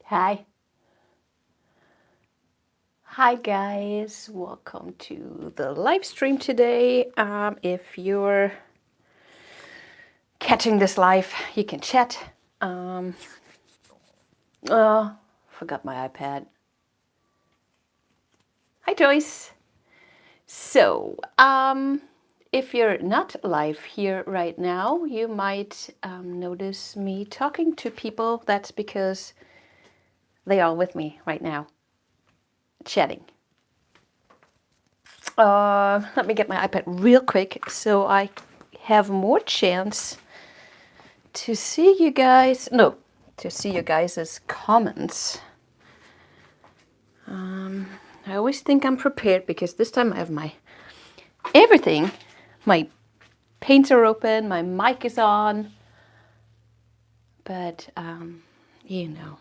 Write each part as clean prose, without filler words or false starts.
Hi. Hi guys, welcome to the live stream today. If you're catching this live, you can chat. Um, Forgot my iPad. Hi Joyce. So, if you're not live here right now, you might notice me talking to people. That's because they are with me right now, chatting. Let me get my iPad real quick so I have more chance to see you guys. No, to see you guys' comments. I always think I'm prepared because this time I have my everything. My paints are open, my mic is on, but you know,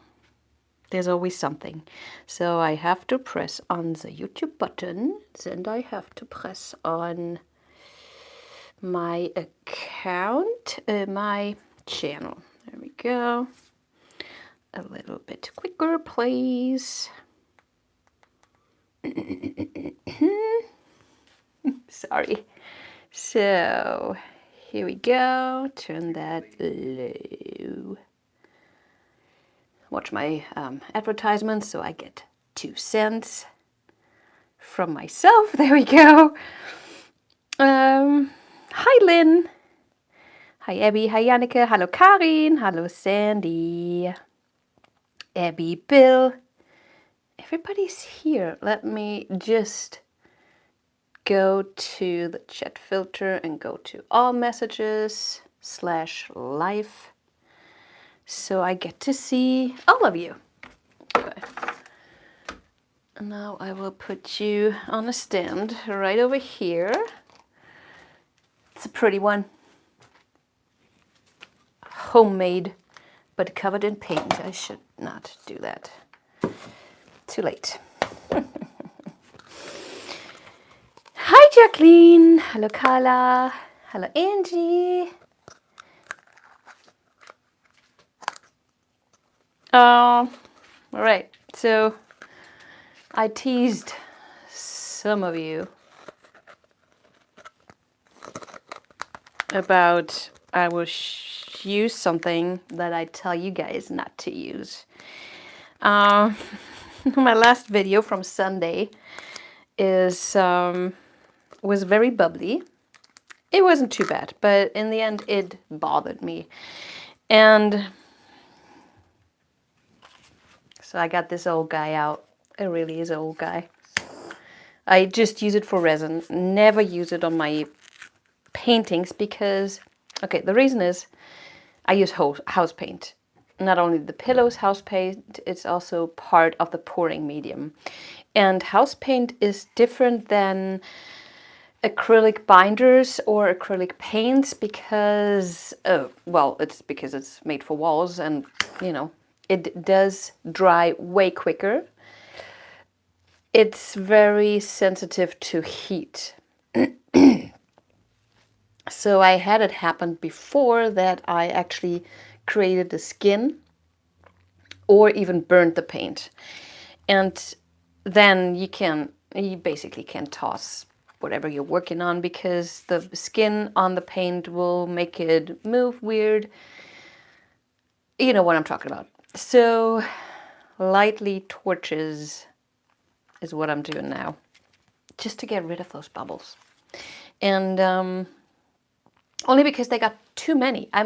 there's always something. So I have to press on the YouTube button, and I have to press on my account, my channel. There we go. A little bit quicker, please. Sorry. So here we go. Turn that low. Watch my advertisements so I get 2 cents from myself. There we go. Hi Lynn. Hi Abby. Hi Janneke. Hello Karin. Hello Sandy. Abby, Bill. Everybody's here. Let me just go to the chat filter and go to all messages /live so I get to see all of you. Okay. Now I will put you on a stand right over here. It's a pretty one. Homemade, but covered in paint. I should not do that. Too late. Hi Jacqueline. Hello Carla. Hello Angie. All right, so I teased some of you about I will use something that I tell you guys not to use. My last video from Sunday was very bubbly. It wasn't too bad, but in the end it bothered me. And so I got this old guy out. It really is an old guy. I just use it for resin. Never use it on my paintings because, okay, the reason is I use house paint. Not only the pillows house paint, it's also part of the pouring medium. And house paint is different than acrylic binders or acrylic paints because, well, it's because it's made for walls and, you know, it does dry way quicker. It's very sensitive to heat. So I had it happen before that I actually created the skin or even burned the paint. And then you basically can toss whatever you're working on because the skin on the paint will make it move weird. You know what I'm talking about. So lightly torches is what I'm doing now, just to get rid of those bubbles. And only because they got too many. I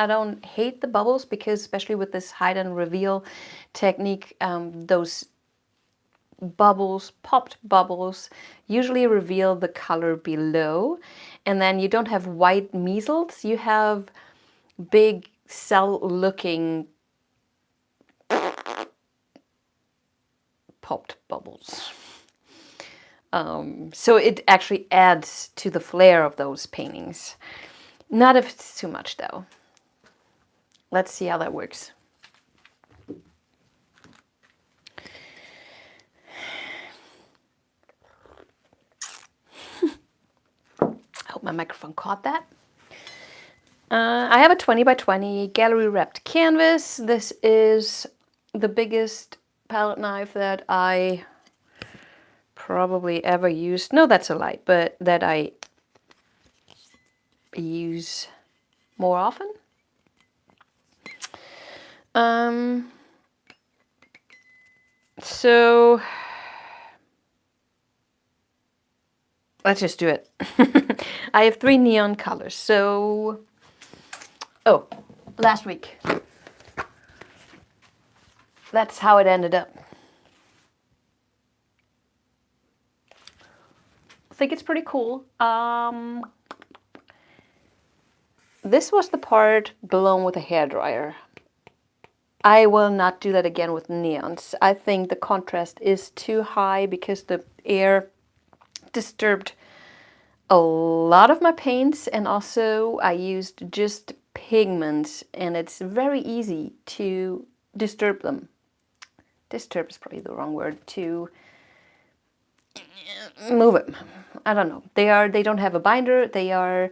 don't hate the bubbles because especially with this hide and reveal technique, those bubbles, popped bubbles, usually reveal the color below. And then you don't have white measles, you have big cell looking popped bubbles. So it actually adds to the flair of those paintings. Not if it's too much though. Let's see how that works. I hope my microphone caught that. I have a 20 by 20 gallery wrapped canvas. This is the biggest palette knife that I probably ever used. No, that's a lie, but that I use more often. So let's just do it. I have 3 neon colors. So, oh, last week. That's how it ended up. I think it's pretty cool. This was the part blown with a hairdryer. I will not do that again with neons. I think the contrast is too high because the air disturbed a lot of my paints, and also I used just pigments, and it's very easy to disturb them. Disturb is probably the wrong word. To move them. I don't know. They don't have a binder. They are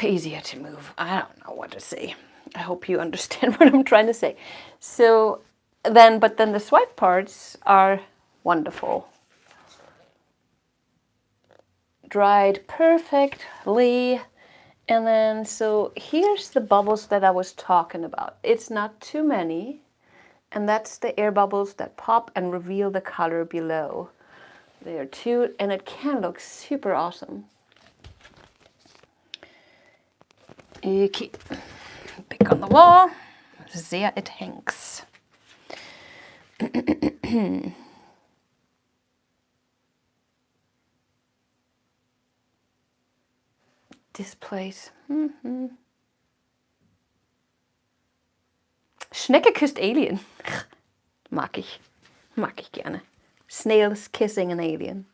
easier to move. I don't know what to say. I hope you understand what I'm trying to say. So then, but then the swipe parts are wonderful. Dried perfectly. And then, so here's the bubbles that I was talking about. It's not too many. And that's the air bubbles that pop and reveal the color below. There too, and it can look super awesome. Okay, pick on the wall. There it hangs. Displays. Schnecke küsst Alien. Mag ich. Mag ich gerne. Snails kissing an alien.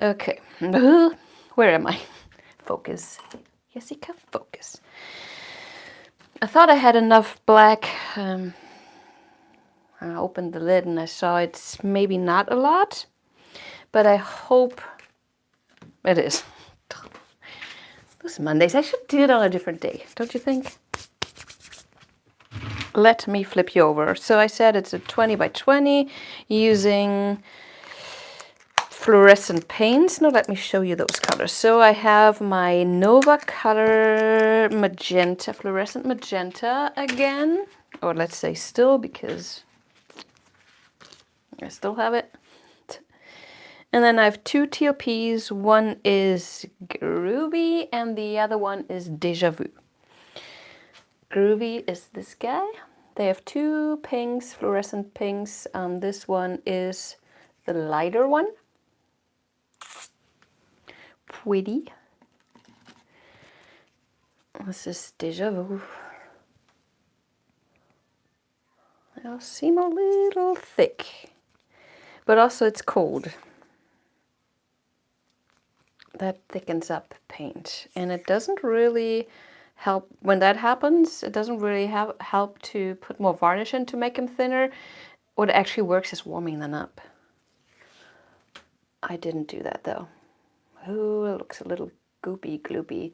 Okay. Where am I? Focus. Jessica, focus. I thought I had enough black. I opened the lid and I saw it's maybe not a lot, but I hope it is. Those Mondays, I should do it on a different day, don't you think? Let me flip you over. So I said it's a 20 by 20 using fluorescent paints. Now let me show you those colors. So I have my Nova Color Magenta, fluorescent magenta again. Or let's say still, because I still have it. And then I have 2 TLPs. One is Groovy and the other one is Deja Vu. Groovy is this guy. They have 2 pinks, fluorescent pinks. This one is the lighter one. Pretty. This is Deja Vu. They'll seem a little thick, but also it's cold. That thickens up paint, and it doesn't really help when that happens. It doesn't really help to put more varnish in to make them thinner. What actually works is warming them up. I didn't do that though. Oh, it looks a little goopy gloopy.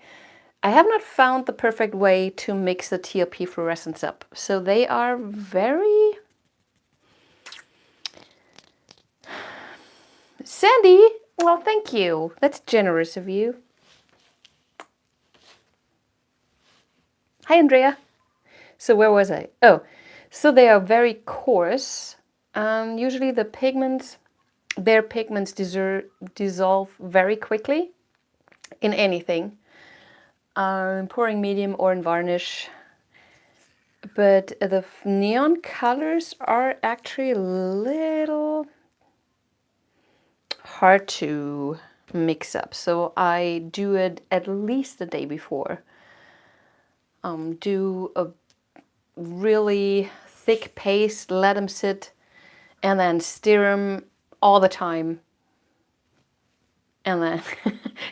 I have not found the perfect way to mix the TLP fluorescents up, so they are very... Sandy! Well, thank you. That's generous of you. Hi, Andrea. So where was I? Oh, so they are very coarse. Usually the pigments, their pigments dissolve very quickly in anything. Pouring medium or in varnish. But the neon colors are actually a little hard to mix up, so I do it at least the day before. Do a really thick paste, let them sit, and then stir them all the time, and then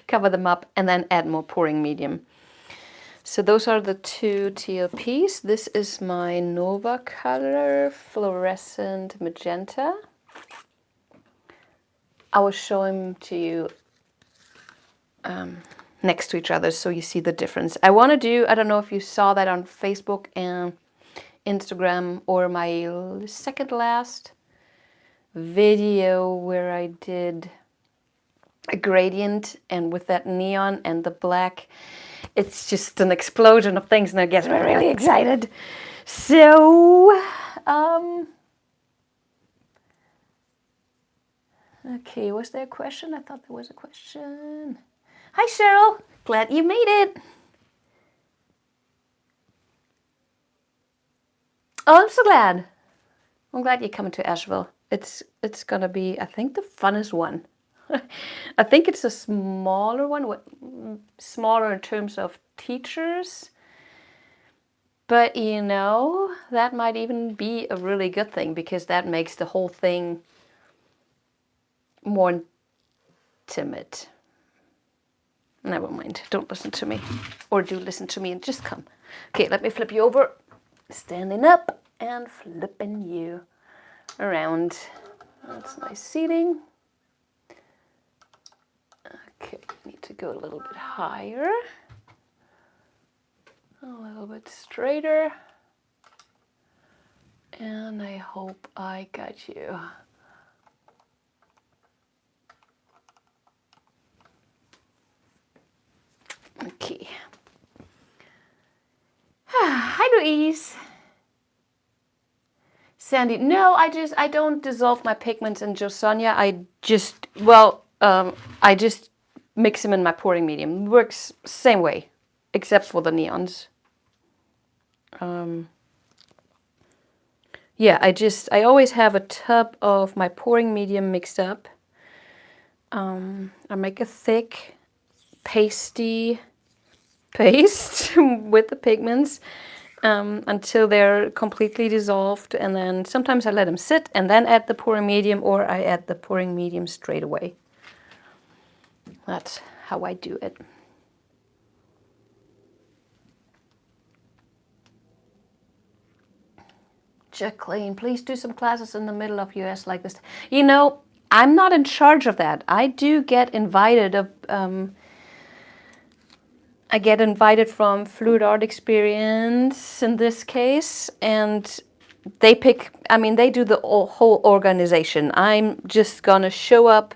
cover them up, and then add more pouring medium. So those are the 2 TLPs. This is my Nova Color Fluorescent Magenta. I will show him to you next to each other so you see the difference. I want to do, I don't know if you saw that on Facebook and Instagram or my second last video where I did a gradient, and with that neon and the black, it's just an explosion of things and I get really excited. So, okay, was there a question? I thought there was a question. Hi Cheryl, glad you made it. Oh, I'm so glad. I'm glad you're coming to Asheville. It's gonna be, I think, the funnest one. I think it's a smaller one, smaller in terms of teachers. But you know, that might even be a really good thing because that makes the whole thing more intimate. Never mind, don't listen to me. Or do listen to me and just come. Okay, let me flip you over. Standing up and flipping you around. That's nice seating. Okay, need to go a little bit higher. A little bit straighter. And I hope I got you. Okay. Hi Louise. Sandy, no, I don't dissolve my pigments in Josonia. I just mix them in my pouring medium. Works same way, except for the neons. Yeah, I always have a tub of my pouring medium mixed up. I make a thick, pasty paste with the pigments until they're completely dissolved, and then sometimes I let them sit and then add the pouring medium, or I add the pouring medium straight away. That's how I do it. Jacqueline, please do some classes in the middle of US like this. You know, I'm not in charge of that. I do get invited. I get invited from Fluidart Experience in this case, and they pick, I mean, they do the whole organization. I'm just gonna show up,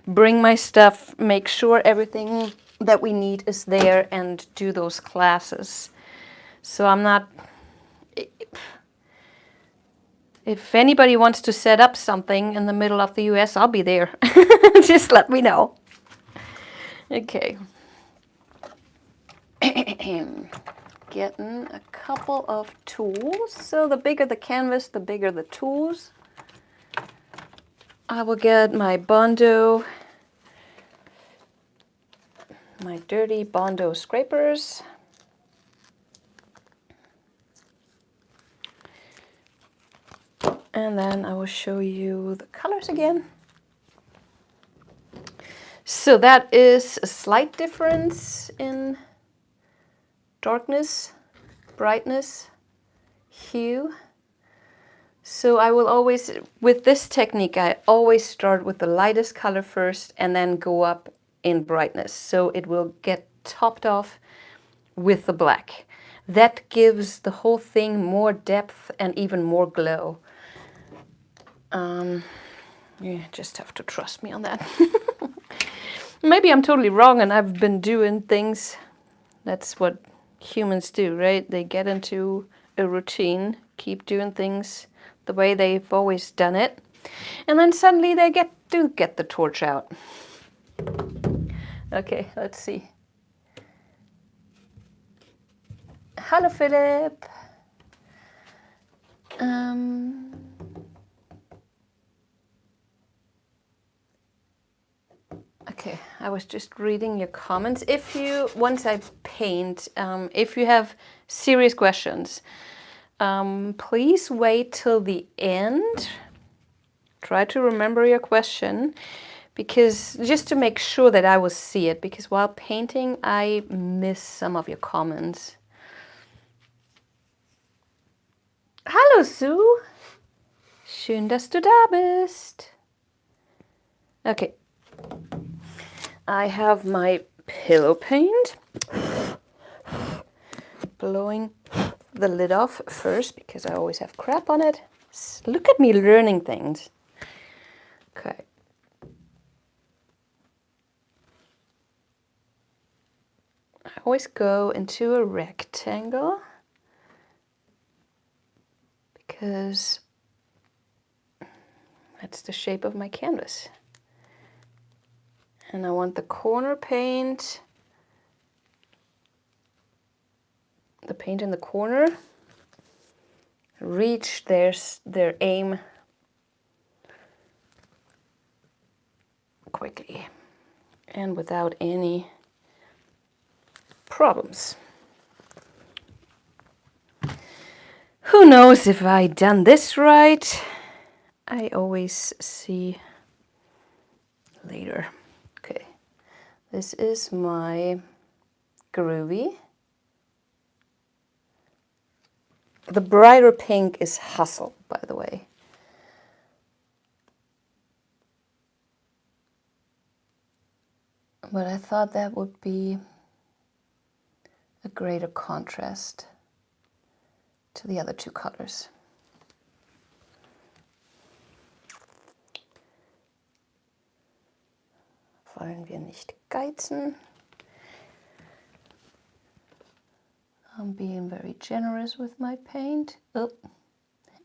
bring my stuff, make sure everything that we need is there, and do those classes. So I'm not... If anybody wants to set up something in the middle of the US, I'll be there. Just let me know. Okay. Getting a couple of tools. So the bigger the canvas, the bigger the tools. I will get my Bondo, my dirty Bondo scrapers. And then I will show you the colors again. So that is a slight difference in darkness, brightness, hue. So I will always, with this technique, I always start with the lightest color first and then go up in brightness. So it will get topped off with the black. That gives the whole thing more depth and even more glow. You just have to trust me on that. Maybe I'm totally wrong and I've been doing things. That's what humans do, right? They get into a routine, keep doing things the way they've always done it, and then suddenly they do get the torch out. Okay, let's see. Hello, Philip. Okay, I was just reading your comments. If you, once I paint, if you have serious questions, please wait till the end. Try to remember your question, because just to make sure that I will see it, because while painting, I miss some of your comments. Hallo Sue! Schön, dass du da bist. Okay. I have my pillow paint. Blowing the lid off first because I always have crap on it. Look at me learning things. Okay. I always go into a rectangle because that's the shape of my canvas. And I want the corner paint, the paint in the corner, reach their aim quickly and without any problems. Who knows if I done this right? I always see later. Okay, this is my groovy. The brighter pink is Hustle, by the way. But I thought that would be a greater contrast to the other two colors. Wollen wir nicht geizen. I'm being very generous with my paint. Oh,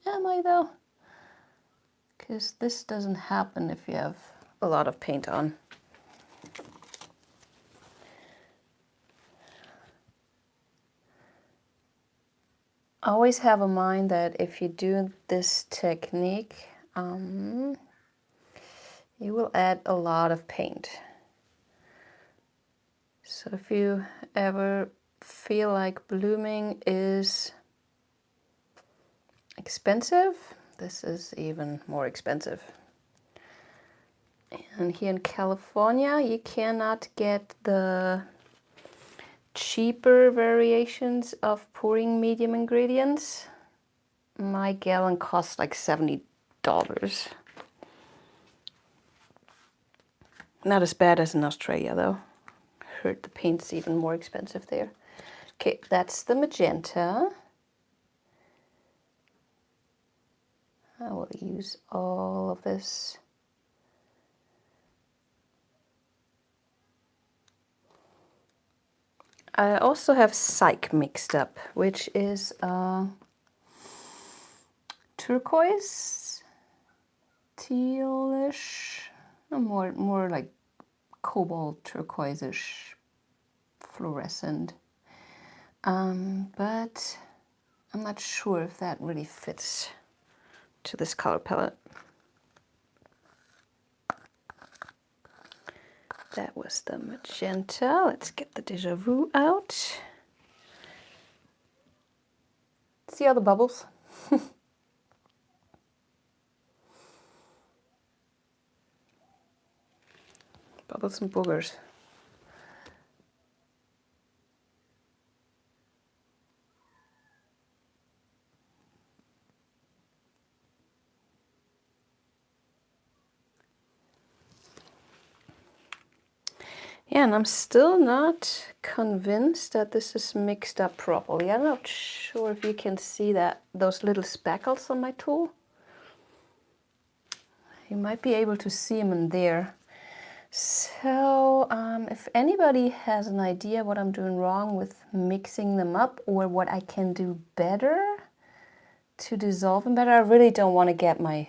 am I though? Because this doesn't happen if you have a lot of paint on. Always have in mind that if you do this technique, you will add a lot of paint. So if you ever feel like blooming is expensive, this is even more expensive. And here in California, you cannot get the cheaper variations of pouring medium ingredients. My gallon costs like $70. Not as bad as in Australia though. Heard the paint's even more expensive there. Okay, that's the magenta. I will use all of this. I also have Psych mixed up, which is turquoise, tealish, more like cobalt turquoise-ish, fluorescent. But I'm not sure if that really fits to this color palette. That was the magenta. Let's get the Déjà Vu out. See all the bubbles? Bubbles and boogers. Yeah, and I'm still not convinced that this is mixed up properly. I'm not sure if you can see that, those little speckles on my tool. You might be able to see them in there. So if anybody has an idea what I'm doing wrong with mixing them up or what I can do better to dissolve them better, I really don't want to get my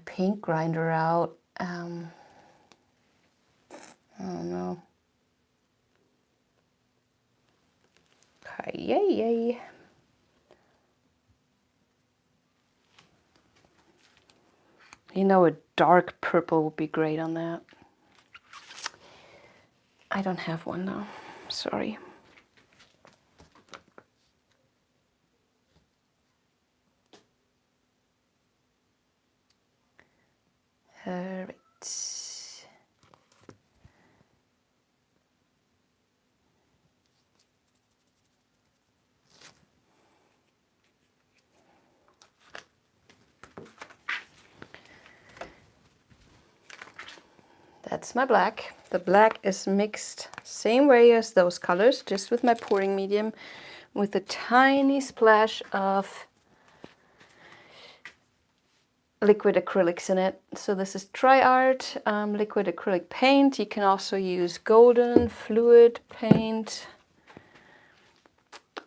paint grinder out. I don't know. Yay. You know, a dark purple would be great on that. I don't have one though, sorry. All right. that's my black. The black is mixed same way as those colors, just with my pouring medium, with a tiny splash of liquid acrylics in it. So this is fluidart liquid acrylic paint. You can also use golden fluid paint.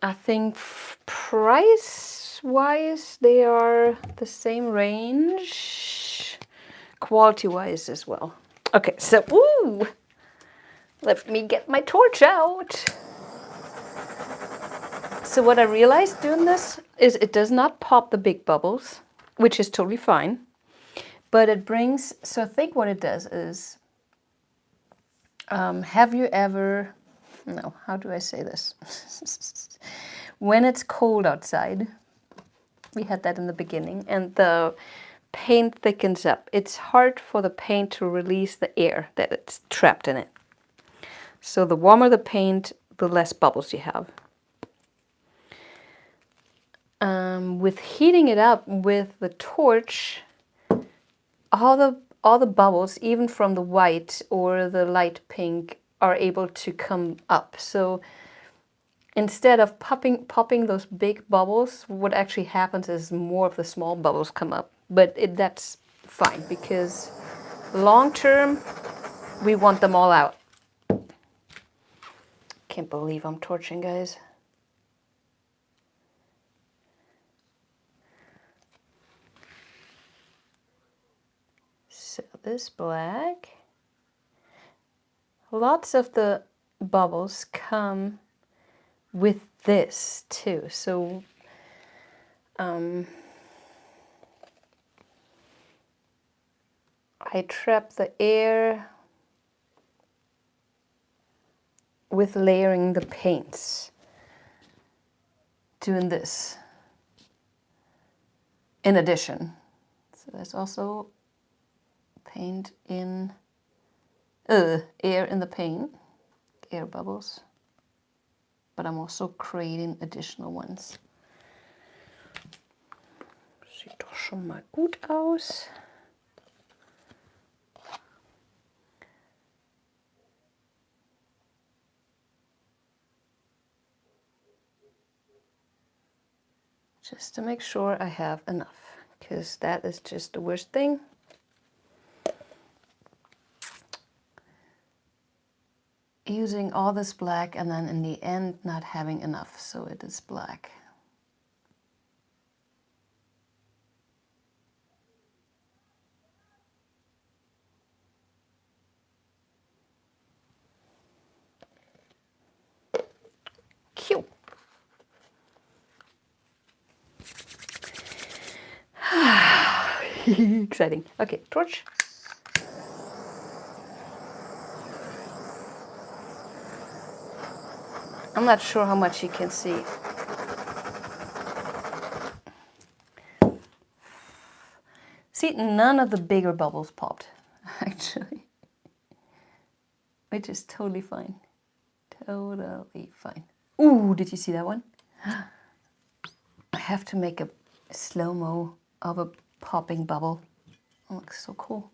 I think price-wise they are the same range, quality-wise as well. Okay, so ooh, let me get my torch out. So what I realized doing this is it does not pop the big bubbles, which is totally fine, but it brings, so I think what it does is, have you ever, no, how do I say this? When it's cold outside, we had that in the beginning, and the paint thickens up. It's hard for the paint to release the air that it's trapped in it. So the warmer the paint, the less bubbles you have. With heating it up with the torch, all the bubbles, even from the white or the light pink, are able to come up. So instead of popping those big bubbles, what actually happens is more of the small bubbles come up. But that's fine, because long term, we want them all out. Can't believe I'm torching, guys. So this black, lots of the bubbles come with this too. So I trap the air with layering the paints, doing this in addition. So there's also paint in, air in the paint, air bubbles, but I'm also creating additional ones. Sieht doch schon mal gut aus. Just to make sure I have enough, because that is just the worst thing. Using all this black and then in the end not having enough, so it is black. Cute. Exciting. Okay, torch. I'm not sure how much you can see. See, none of the bigger bubbles popped, actually. Which is totally fine. Totally fine. Ooh, did you see that one? I have to make a slow-mo of a popping bubble. It looks so cool.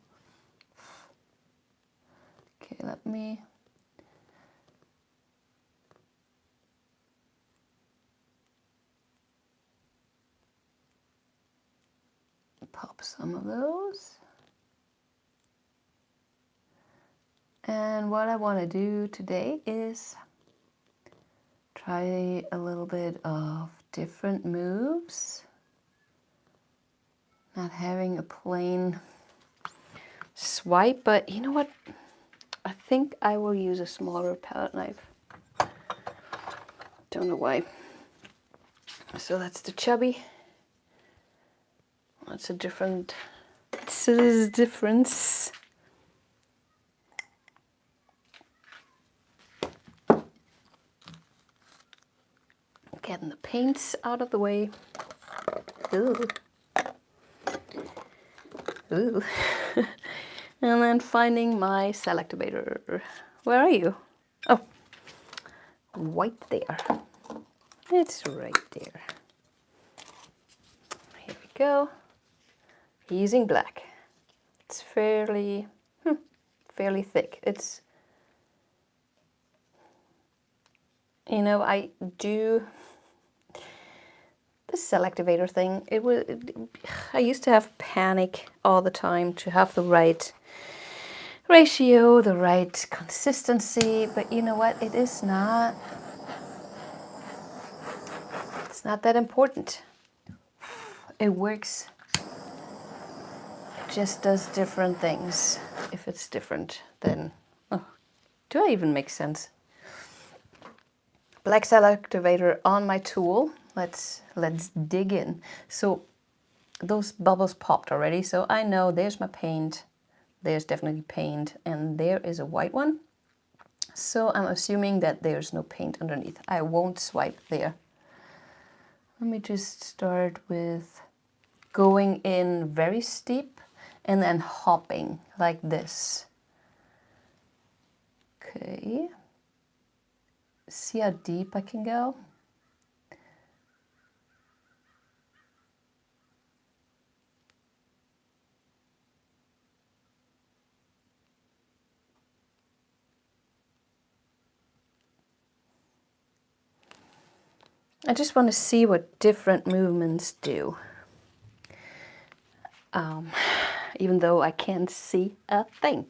Okay, let me... pop some of those. And what I want to do today is try a little bit of different moves. Not having a plain swipe, but you know what? I think I will use a smaller palette knife. Don't know why. So that's the chubby. That's a different difference. Getting the paints out of the way. Ooh. Ooh. And then finding my selectivator. Where are you? Oh, right there. It's right there. Here we go. Using black. It's fairly fairly thick. It's, you know, I do the cell activator thing. I used to have panic all the time to have the right ratio, the right consistency, but you know what? It's not that important. It works. It just does different things. If it's different, then oh, do I even make sense? Black cell activator on my tool. Let's dig in. So those bubbles popped already, so I know there's my paint. There's definitely paint, and there is a white one. So I'm assuming that there's no paint underneath. I won't swipe there. Let me just start with going in very steep and then hopping like this. Okay. See how deep I can go? I just want to see what different movements do. Even though I can't see a thing.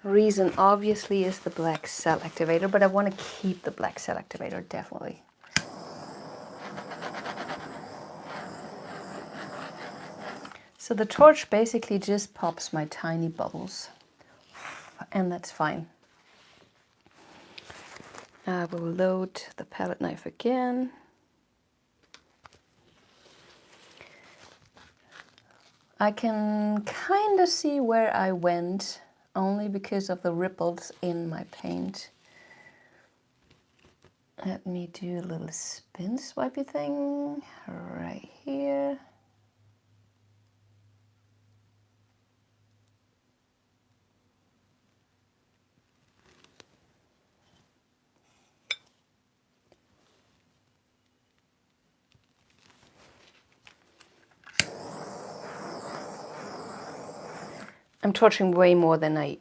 Reason obviously is the black cell activator, but I want to keep the black cell activator, definitely. So the torch basically just pops my tiny bubbles, and that's fine. I will load the palette knife again. I can kind of see where I went, only because of the ripples in my paint. Let me do a little spin swipey thing right here. I'm torching way more than I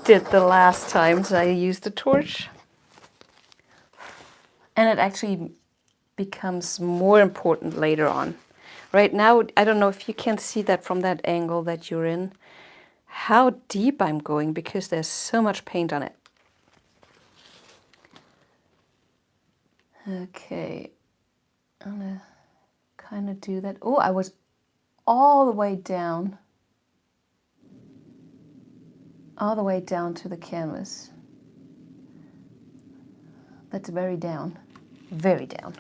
did the last times I used the torch. And it actually becomes more important later on. Right now, I don't know if you can see that from that angle that you're in, how deep I'm going because there's so much paint on it. Okay, I'm gonna kind of do that. Oh, I was all the way down to the canvas. That's very down, very down.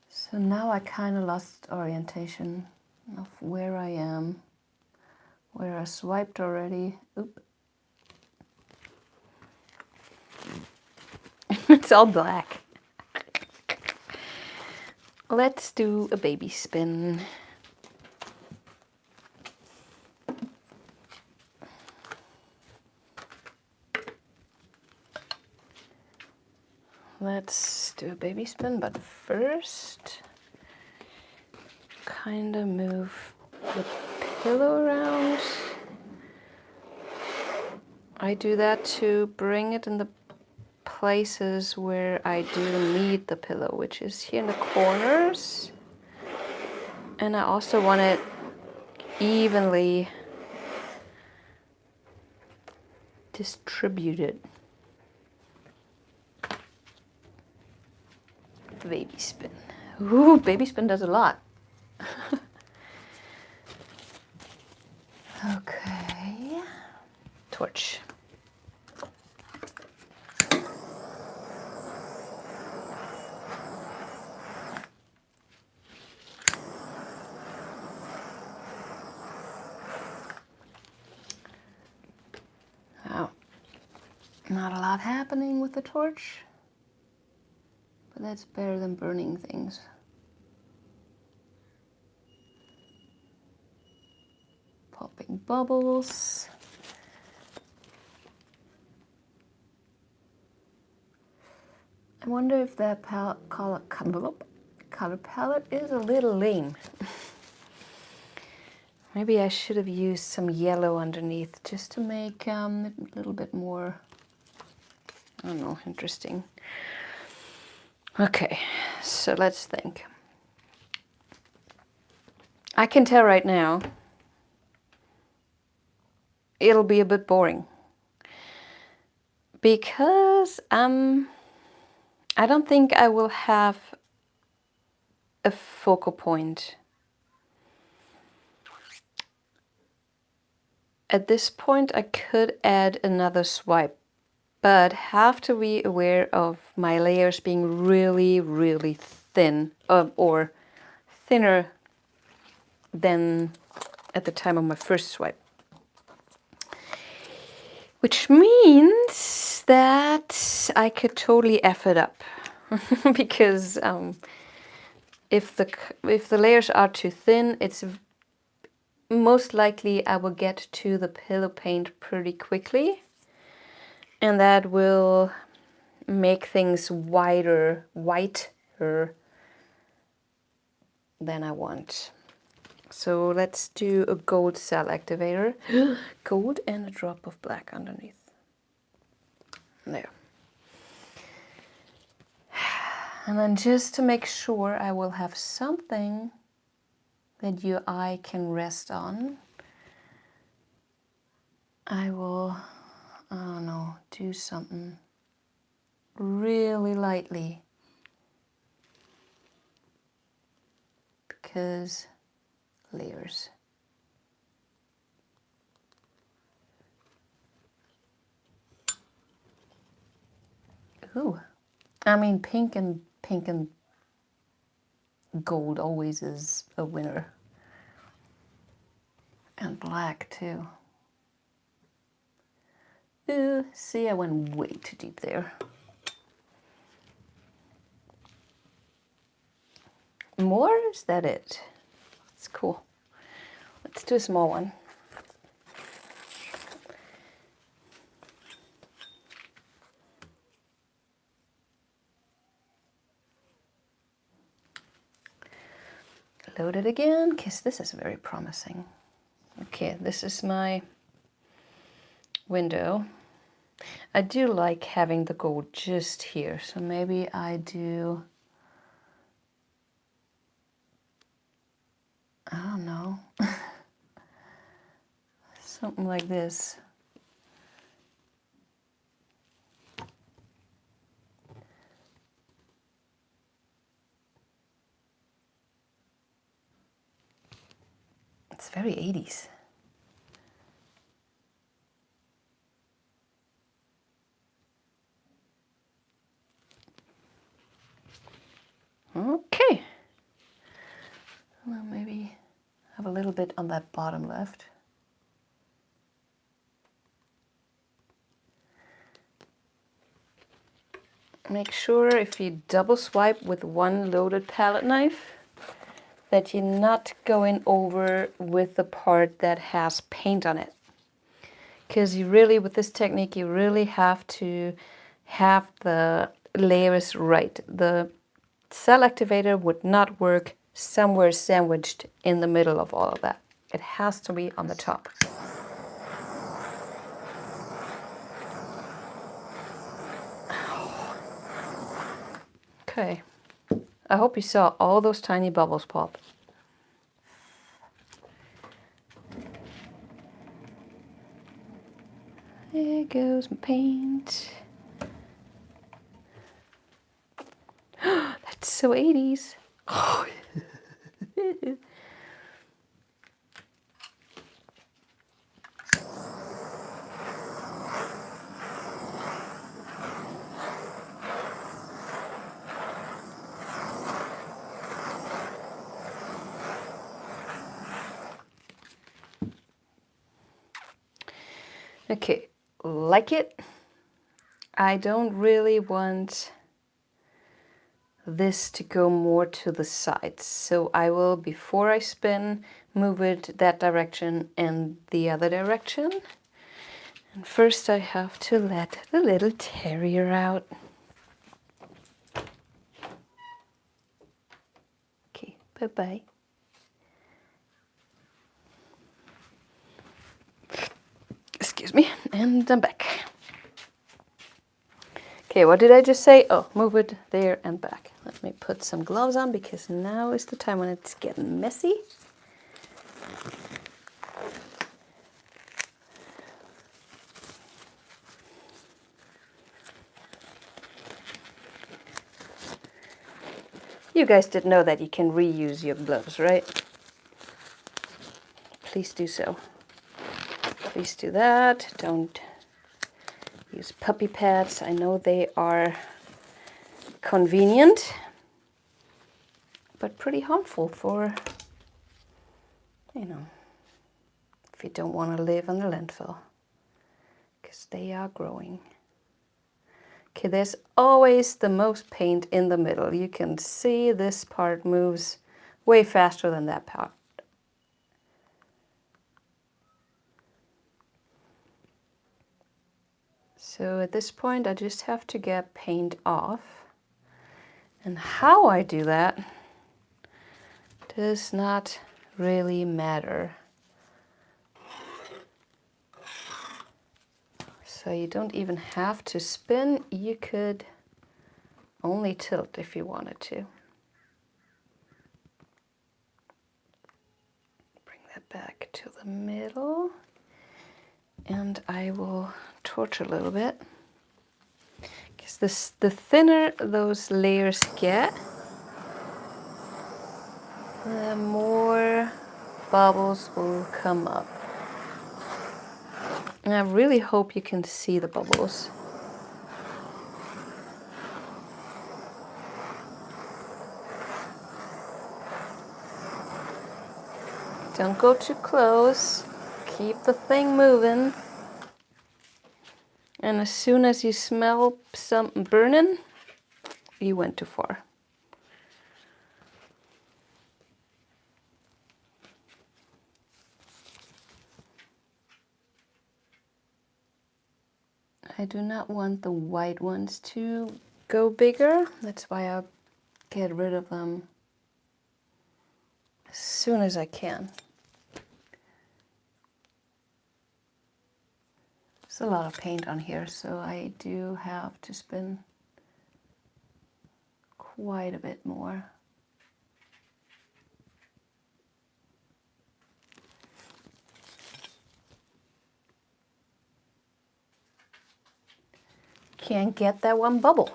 So now I kind of lost orientation of where I am, where I swiped already. Oop. It's all black. Let's do a baby spin. Let's do a baby spin, but first, kind of move the pillow around. I do that to bring it in the places where I do need the pillow, which is here in the corners. And I also want it evenly distributed. Baby spin. Ooh, baby spin does a lot. Okay. Torch. Wow. Not a lot happening with the torch, but that's better than burning things. Popping bubbles. I wonder if that color palette is a little lame. Maybe I should have used some yellow underneath just to make it a little bit more, I don't know, interesting. Okay, so let's think. I can tell right now it'll be a bit boring because I don't think I will have a focal point. At this point I could add another swipe, but have to be aware of my layers being really, really thin, or thinner than at the time of my first swipe. Which means that I could totally F it up. Because if the layers are too thin, it's most likely I will get to the pillow paint pretty quickly, and that will make things whiter than I want. So let's do a gold cell activator. Gold and a drop of black underneath. There. And then just to make sure I will have something that your eye can rest on, I will, I don't know, do something really lightly. Because layers. Ooh, I mean pink and gold always is a winner. And black too. Ooh, see, I went way too deep there. More? Is that it? It's cool. Let's do a small one. Load it again, because this is very promising. Okay, this is my window. I do like having the gold just here, so maybe I do, I don't know, something like this. It's very 80s. Okay. Well, maybe have a little bit on that bottom left. Make sure if you double swipe with one loaded palette knife that you're not going over with the part that has paint on it. Because you really, with this technique, you really have to have the layers right. The cell activator would not work somewhere sandwiched in the middle of all of that. It has to be on the top. Okay. I hope you saw all those tiny bubbles pop. There goes my paint. That's so 80s. Okay, like it. I don't really want this to go more to the sides. So I will, before I spin, move it that direction and the other direction. And first I have to let the little terrier out. Bye-bye. Excuse me, and I'm back. Okay, what did I just say? Oh, move it there and back. Let me put some gloves on because now is the time when it's getting messy. You guys did know that you can reuse your gloves, right? Please do so. Please do that. Don't use puppy pads. I know they are convenient, but pretty harmful for, you know, if you don't want to live on the landfill, because they are growing. Okay, there's always the most paint in the middle. You can see this part moves way faster than that part. So at this point, I just have to get paint off. And how I do that does not really matter. So you don't even have to spin. You could only tilt if you wanted to. Bring that back to the middle. And I will torch a little bit. Because the thinner those layers get, the more bubbles will come up. And I really hope you can see the bubbles. Don't go too close. Keep the thing moving. And as soon as you smell something burning, you went too far. I do not want the white ones to go bigger. That's why I'll get rid of them as soon as I can. There's a lot of paint on here, so I do have to spin quite a bit more. Can't get that one bubble.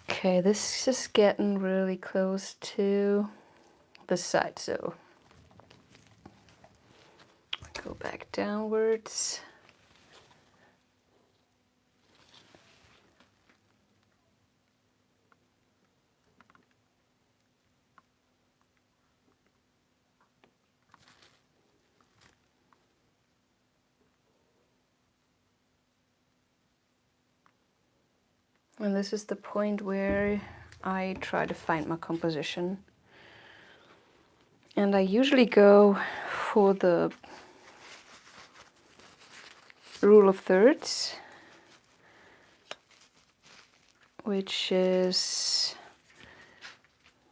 Okay, this is getting really close to the side, so go back downwards. And this is the point where I try to find my composition. And I usually go for the rule of thirds, which is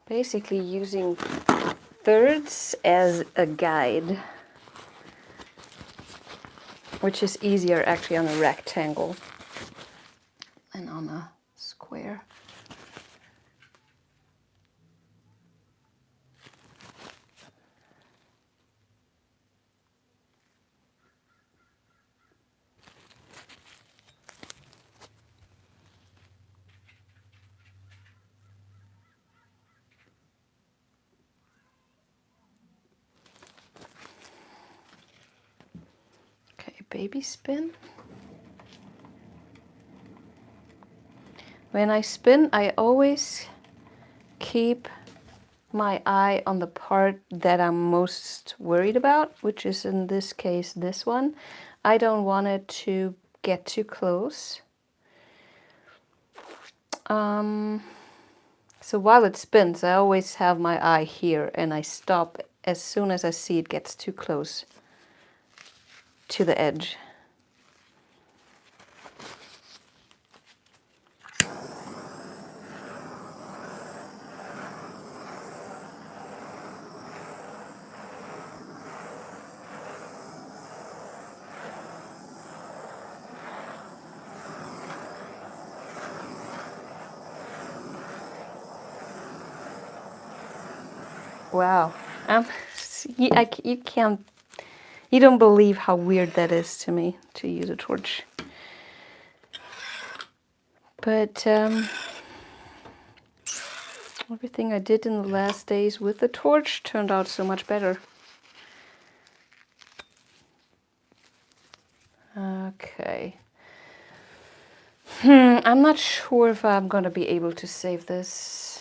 basically using thirds as a guide, which is easier actually on a rectangle than on a square. Okay, baby spin. When I spin, I always keep my eye on the part that I'm most worried about, which is in this case this one. I don't want it to get too close. So while it spins, I always have my eye here and I stop as soon as I see it gets too close to the edge. Wow. You can't, you don't believe how weird that is to me, to use a torch. But everything I did in the last days with the torch turned out so much better. Okay. I'm not sure if I'm gonna be able to save this.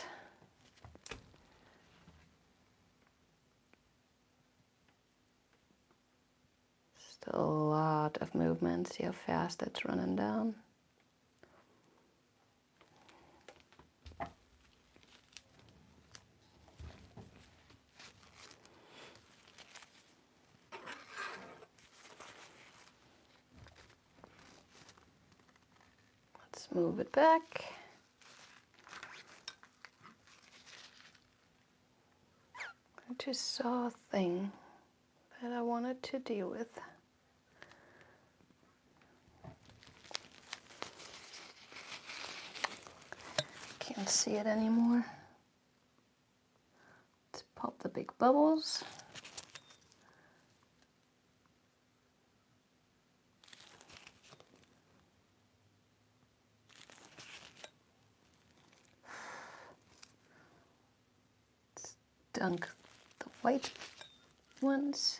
Still a lot of movement. See how fast that's running down. Let's move it back. I just saw a thing that I wanted to deal with. Can't see it anymore. Let's pop the big bubbles. Let's dunk the white ones.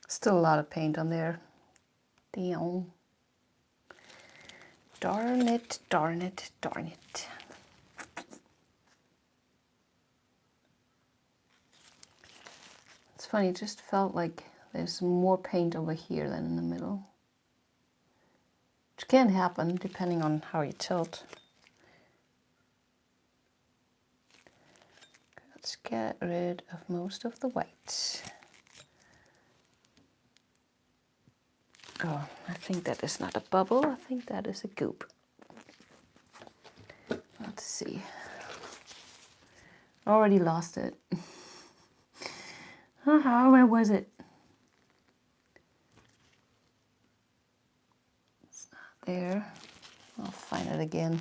Still a lot of paint on there. Damn. Darn it, darn it, darn it. It's funny, it just felt like there's more paint over here than in the middle. Which can happen depending on how you tilt. Let's get rid of most of the white. Oh, I think that is not a bubble. I think that is a goop. Let's see. Already lost it. Where was it? It's not there. I'll find it again.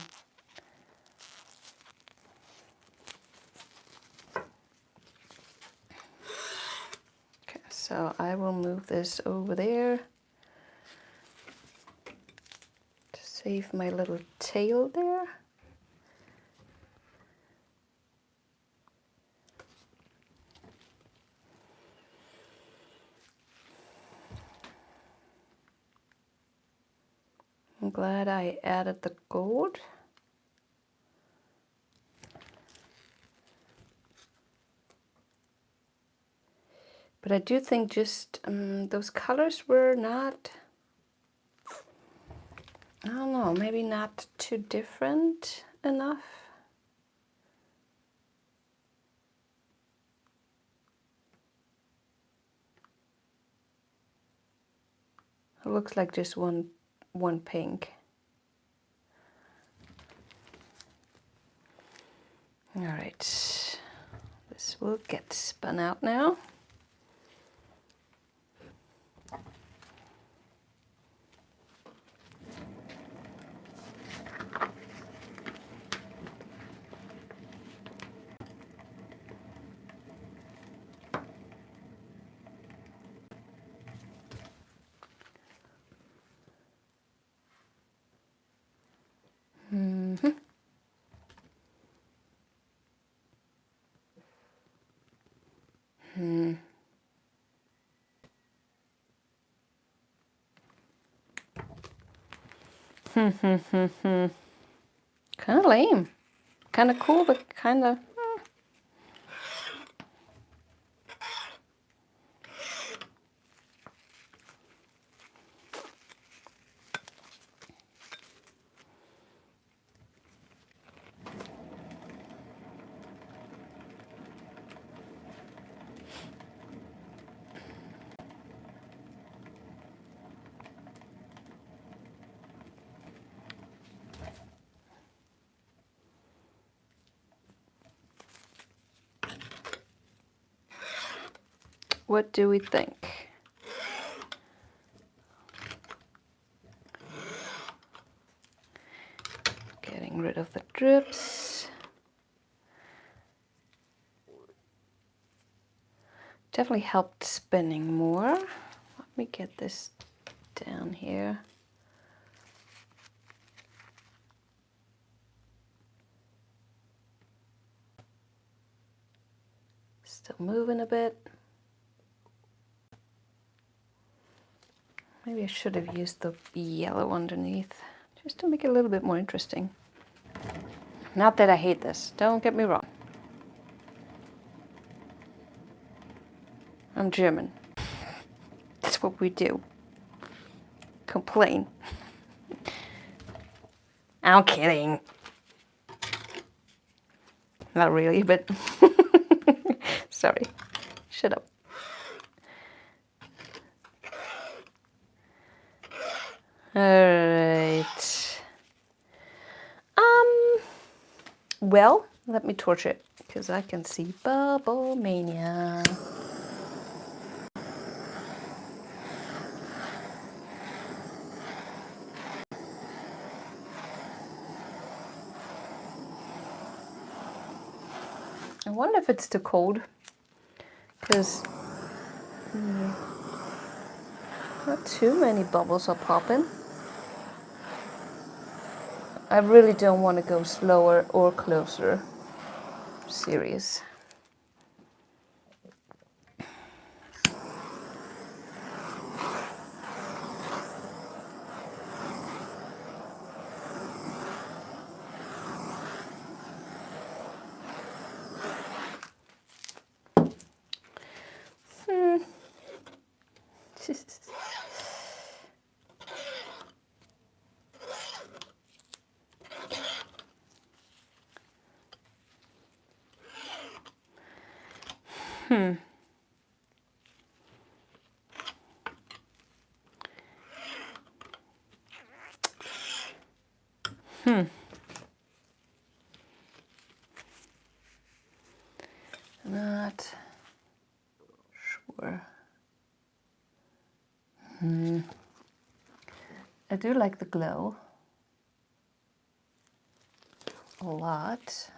Okay, so I will move this over there to save my little tail there. I'm glad I added the gold. But I do think just those colors were not, I don't know, maybe not too different enough. It looks like just one pink. All right, this will get spun out now. Kind of lame. Kind of cool, but kind of... What do we think? Getting rid of the drips. Definitely helped spinning more. Let me get this down here. Still moving a bit. Maybe I should have used the yellow underneath, just to make it a little bit more interesting. Not that I hate this, don't get me wrong. I'm German. That's what we do. Complain. I'm kidding. Not really, but sorry. Shut up. All right. Well, let me torch it because I can see Bubble Mania. I wonder if it's too cold because not too many bubbles are popping. I really don't want to go slower or closer. Serious. Not sure. I do like the glow a lot.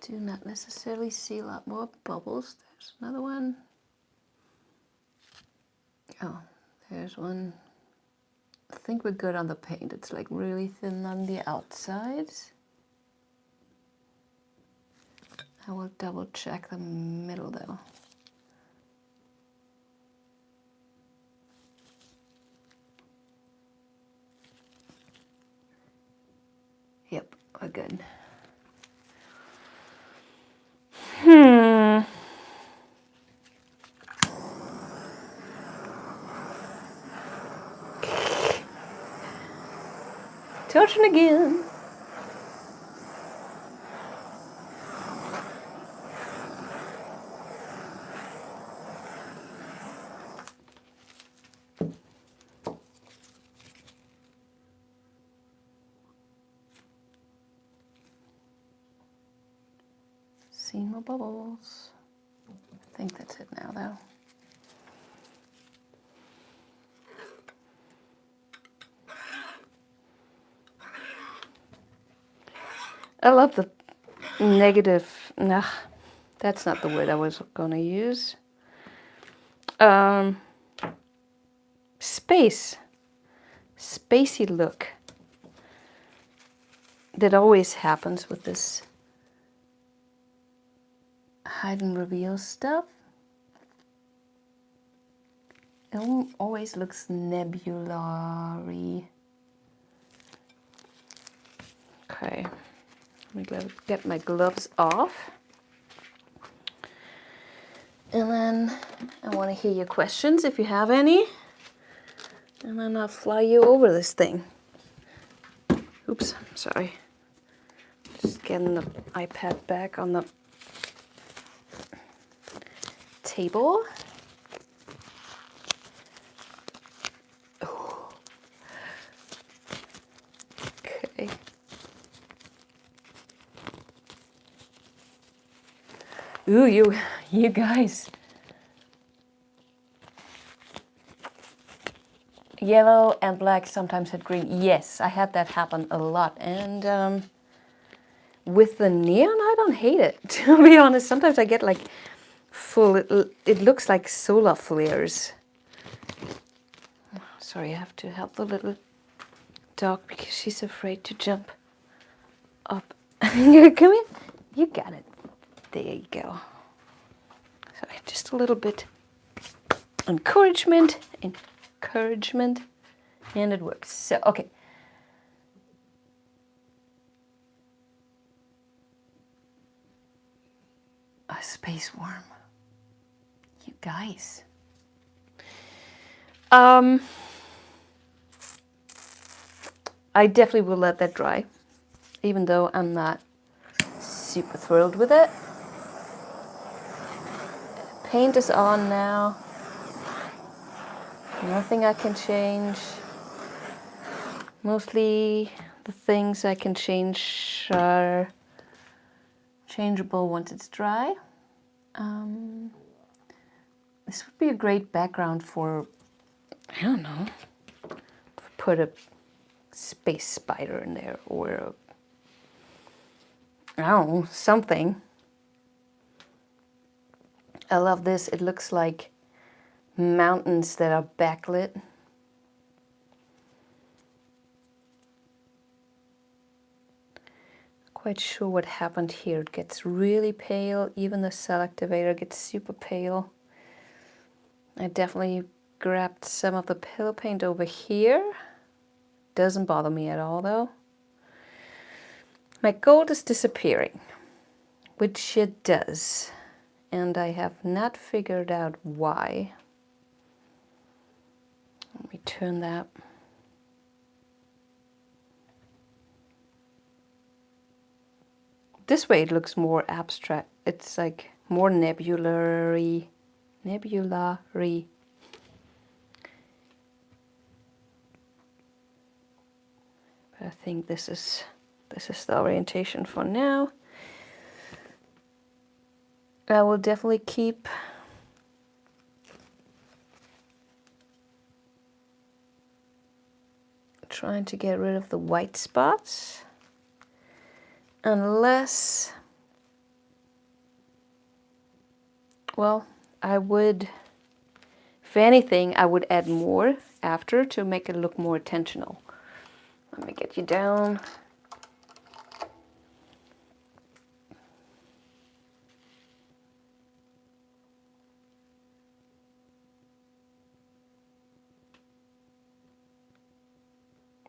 Do not necessarily see a lot more bubbles. There's another one. Oh, there's one. I think we're good on the paint. It's like really thin on the outsides. I will double check the middle though. Yep, we're good. Torching again. See more bubbles. I think that's it now though. I love the negative, nah, that's not the word I was gonna use. Spacey look that always happens with this hide and reveal stuff. It always looks nebulary. Okay, let me get my gloves off. And then I want to hear your questions if you have any. And then I'll fly you over this thing. Oops, sorry. Just getting the iPad back on the table. Oh. Okay. Ooh, you guys. Yellow and black sometimes had green. Yes, I had that happen a lot. And with the neon, I don't hate it, to be honest. Sometimes I get like full, it looks like solar flares. Sorry, I have to help the little dog because she's afraid to jump up. Come here. You got it. There you go. Sorry, just a little bit encouragement, and it works. So, okay. A space worm. You guys. I definitely will let that dry, even though I'm not super thrilled with it. Paint is on now. Nothing I can change. Mostly the things I can change are changeable once it's dry. This would be a great background for, I don't know, put a space spider in there or I don't know, something. I love this. It looks like mountains that are backlit. Quite sure what happened here. It gets really pale. Even the cell activator gets super pale. I definitely grabbed some of the pillow paint over here. Doesn't bother me at all though. My gold is disappearing, which it does. And I have not figured out why. Let me turn that. This way it looks more abstract. It's like more nebulary. Nebulary. But I think this is the orientation for now. I will definitely keep trying to get rid of the white spots. Unless, well, I would, if anything, I would add more after to make it look more intentional. Let me get you down.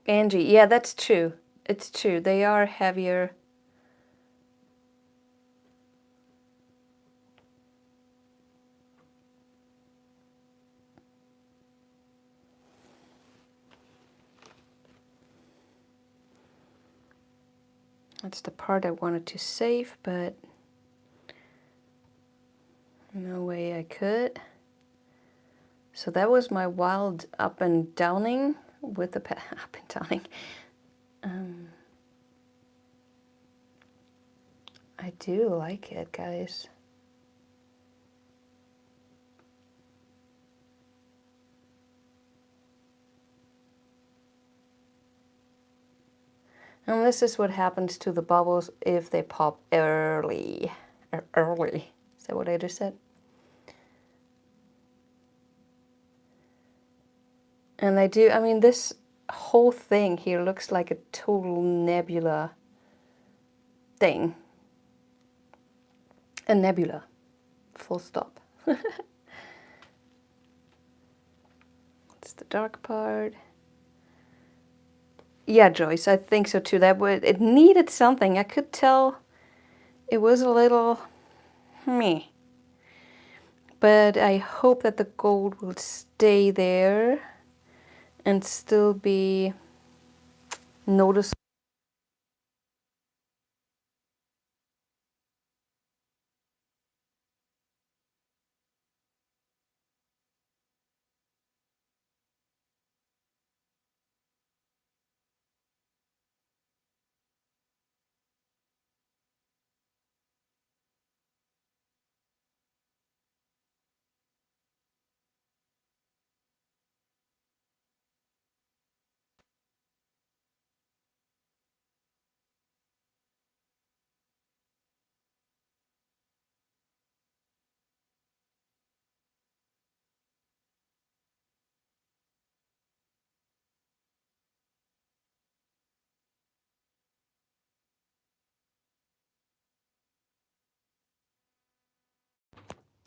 Angie, yeah, that's true. It's true. They are heavier. That's the part I wanted to save, but no way I could. So that was my wild up and downing with the up and downing. I do like it, guys. And this is what happens to the bubbles if they pop early. Early. Is that what I just said? And I do, I mean, this whole thing here looks like a total nebula thing. A nebula. Full stop. That's the dark part. Yeah, Joyce, I think so too. It needed something. I could tell it was a little meh. But I hope that the gold will stay there and still be noticeable.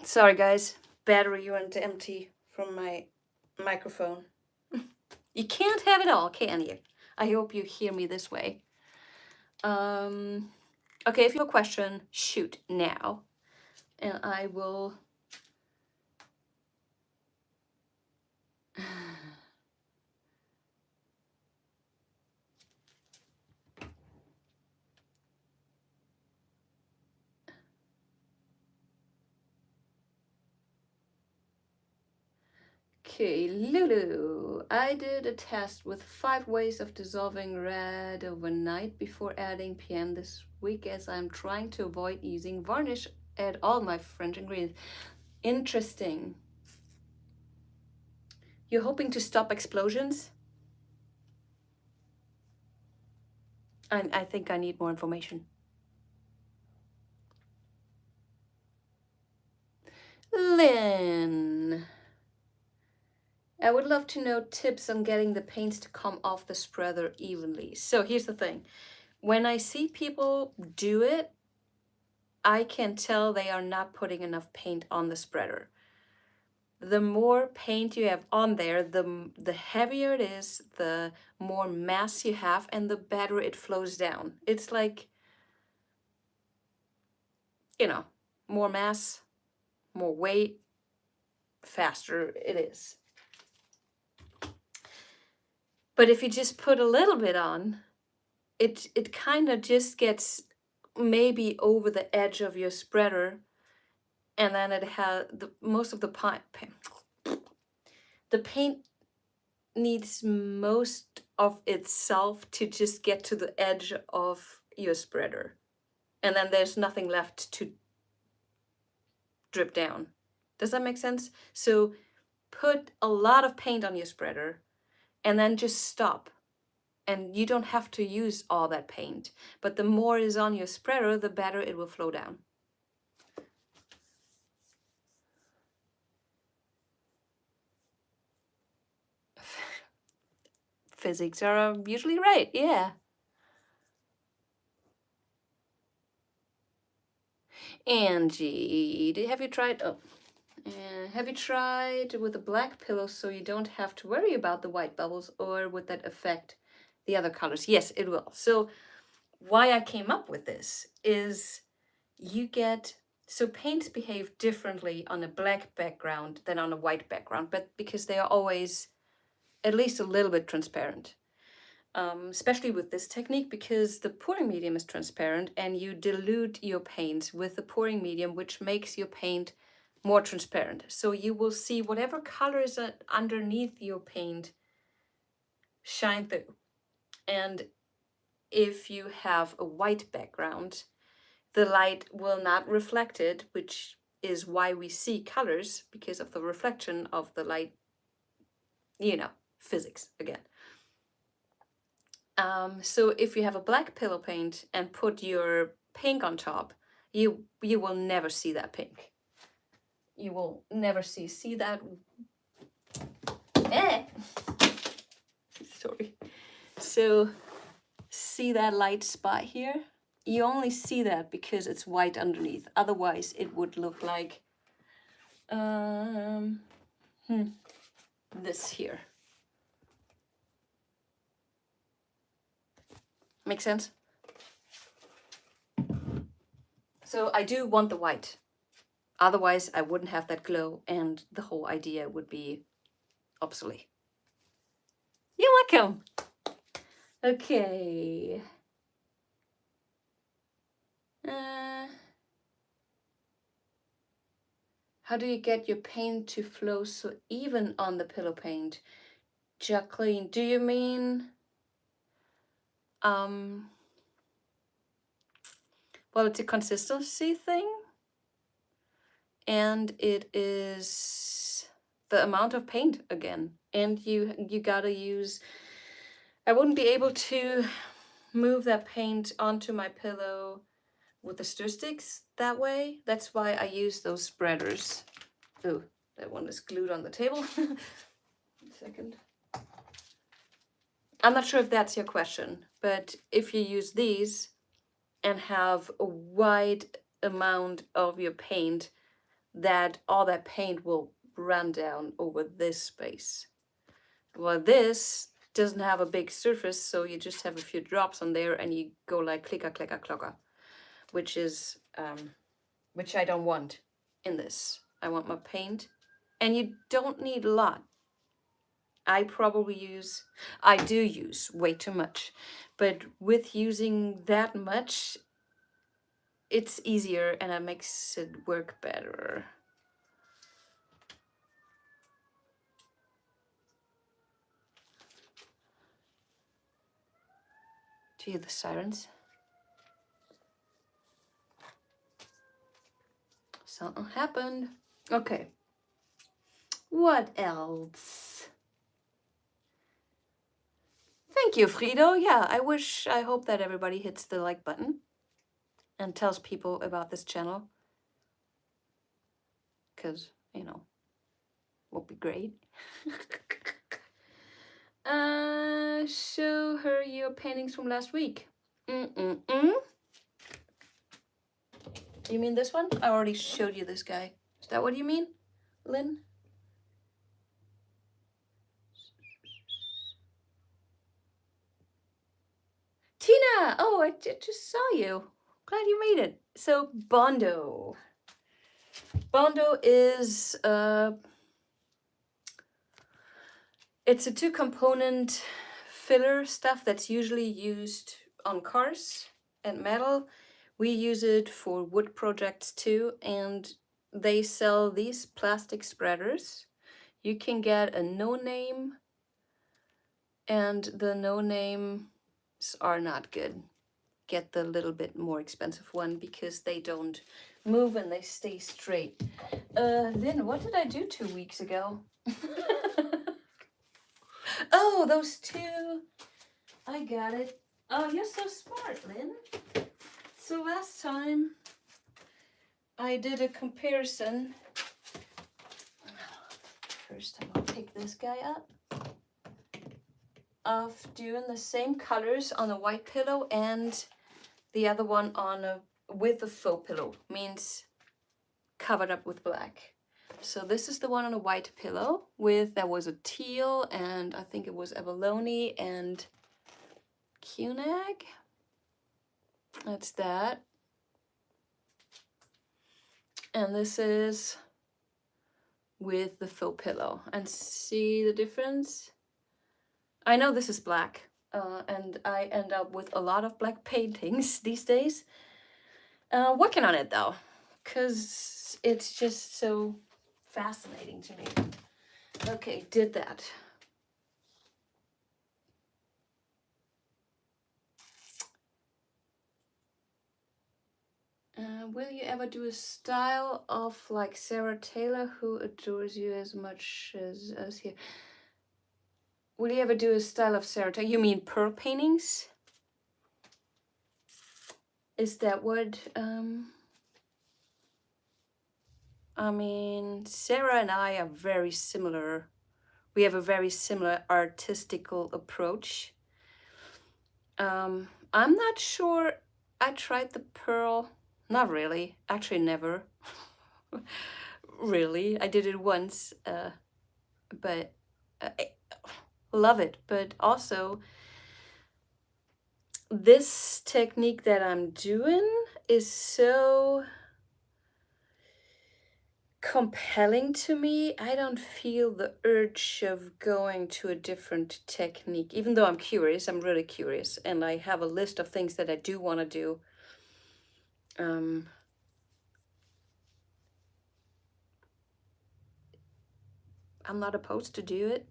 Sorry guys, battery went empty from my microphone. You can't have it all, can you? I hope you hear me this way. Okay, if you have a question, shoot now. And I will... Okay, Lulu. I did a test with 5 ways of dissolving red overnight before adding PM this week, as I'm trying to avoid using varnish at all my French ingredients. Interesting. You're hoping to stop explosions? I think I need more information. Lynn. I would love to know tips on getting the paints to come off the spreader evenly. So here's the thing. When I see people do it, I can tell they are not putting enough paint on the spreader. The more paint you have on there, the heavier it is, the more mass you have, and the better it flows down. It's like, you know, more mass, more weight, faster it is. But if you just put a little bit on, it kind of just gets maybe over the edge of your spreader, and then it has most of the paint needs most of itself to just get to the edge of your spreader, and then there's nothing left to drip down. Does that make sense? So put a lot of paint on your spreader and then just stop. And you don't have to use all that paint, but the more is on your spreader, the better it will flow down. Physics are usually right, yeah. Angie, have you tried, have you tried with a black pillow so you don't have to worry about the white bubbles, or would that affect the other colors? Yes, it will. So why I came up with this is so paints behave differently on a black background than on a white background, but because they are always at least a little bit transparent. Especially with this technique, because the pouring medium is transparent and you dilute your paints with the pouring medium, which makes your paint more transparent. So you will see whatever color is underneath your paint shine through. And if you have a white background, the light will not reflect it, which is why we see colors, because of the reflection of the light, you know, physics again. So if you have a black pillow paint and put your pink on top, you will never see that pink. You will never see that. Sorry. So see that light spot here? You only see that because it's white underneath. Otherwise, it would look like this here. Make sense? So I do want the white. Otherwise, I wouldn't have that glow and the whole idea would be obsolete. You're welcome. Okay. How do you get your paint to flow so even on the pillow paint? Jacqueline, do you mean... well, it's a consistency thing. And it is the amount of paint again. And you gotta use... I wouldn't be able to move that paint onto my pillow with the stir sticks that way. That's why I use those spreaders. Oh, that one is glued on the table. A second. I'm not sure if that's your question, but if you use these and have a wide amount of your paint that all that paint will run down over this space. Well, this doesn't have a big surface, so you just have a few drops on there and you go like clicker, clicker, clocker, which is, which I don't want in this. I want my paint, and you don't need a lot. I do use way too much, but with using that much, it's easier and it makes it work better. Do you hear the sirens? Something happened. Okay. What else? Thank you, Frido. Yeah, I hope that everybody hits the like button and tells people about this channel. Because, you know, would be great. Show her your paintings from last week. You mean this one? I already showed you this guy. Is that what you mean, Lynn? Tina! Oh, I just saw you. Glad you made it. So, Bondo. Bondo is, it's a 2-component filler stuff that's usually used on cars and metal. We use it for wood projects too, and they sell these plastic spreaders. You can get a no-name, and the no-names are not good. Get the little bit more expensive one because they don't move and they stay straight. Lynn, what did I do 2 weeks ago? Oh, those two. I got it. Oh, you're so smart, Lynn. So last time I did a comparison. First time I'll pick this guy up. Of doing the same colors on a white pillow and the other one on with a faux pillow. Means covered up with black. So this is the one on a white pillow with, that was a teal and I think it was abalone and Cunag. That's that. And this is with the faux pillow. And see the difference? I know this is black and I end up with a lot of black paintings these days. Working on it though, because it's just so fascinating to me. Okay, did that. Will you ever do a style of like Sarah Taylor, who adores you as much as us here? Will you ever do a style of Sarah Taylor? You mean pearl paintings? Is that what? I mean, Sarah and I are very similar. We have a very similar artistical approach. I'm not sure I tried the pearl. Not really. Actually, never. Really. I did it once, but I love it. But also, this technique that I'm doing is so compelling to me. I don't feel the urge of going to a different technique, even though I'm curious. I'm really curious, and I have a list of things that I do want to do. I'm not opposed to do it.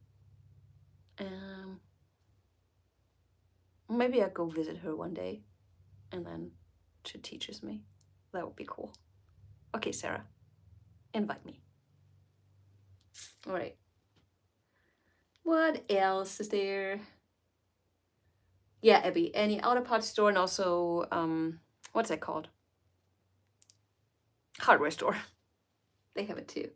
Maybe I'll go visit her one day, and then she teaches me. That would be cool. Okay, Sarah, invite me. All right. What else is there? Yeah, Abby, any auto parts store, and also, what's that called? Hardware store. They have it too.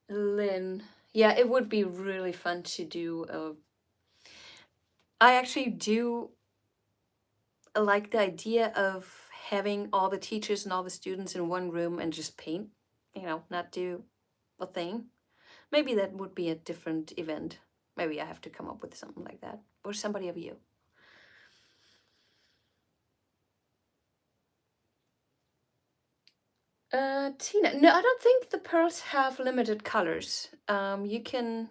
Lynn. Yeah, it would be really fun to do. I actually do like the idea of having all the teachers and all the students in one room and just paint, not do a thing. Maybe that would be a different event. Maybe I have to come up with something like that. Or somebody of you. Tina, no, I don't think the pearls have limited colors. You can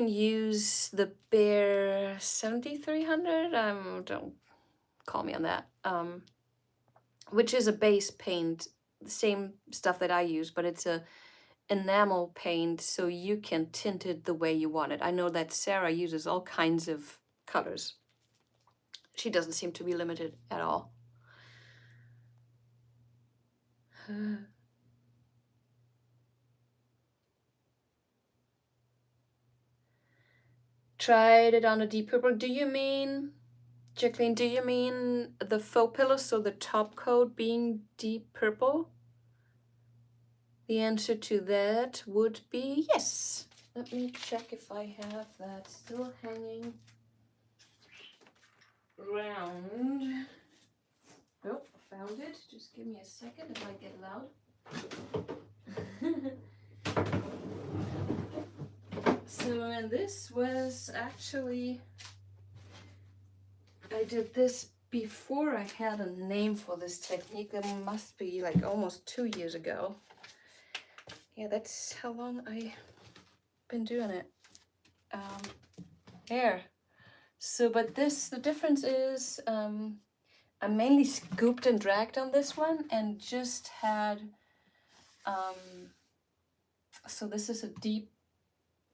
use the Bear 7300. Don't call me on that. Which is a base paint, the same stuff that I use, but it's a enamel paint, so you can tint it the way you want it. I know that Sarah uses all kinds of colors. She doesn't seem to be limited at all. Tried it on a deep purple. Do you mean, Jacqueline, do you mean the faux pillow, so the top coat being deep purple? The answer to that would be yes. Let me check if I have that still hanging around. Nope, found it. Just give me a second, it might get loud. So, and this was actually, I did this before I had a name for this technique. It must be like almost 2 years ago. Yeah, that's how long I've been doing it. There. So, but the difference is, I mainly scooped and dragged on this one and just had, so this is a deep,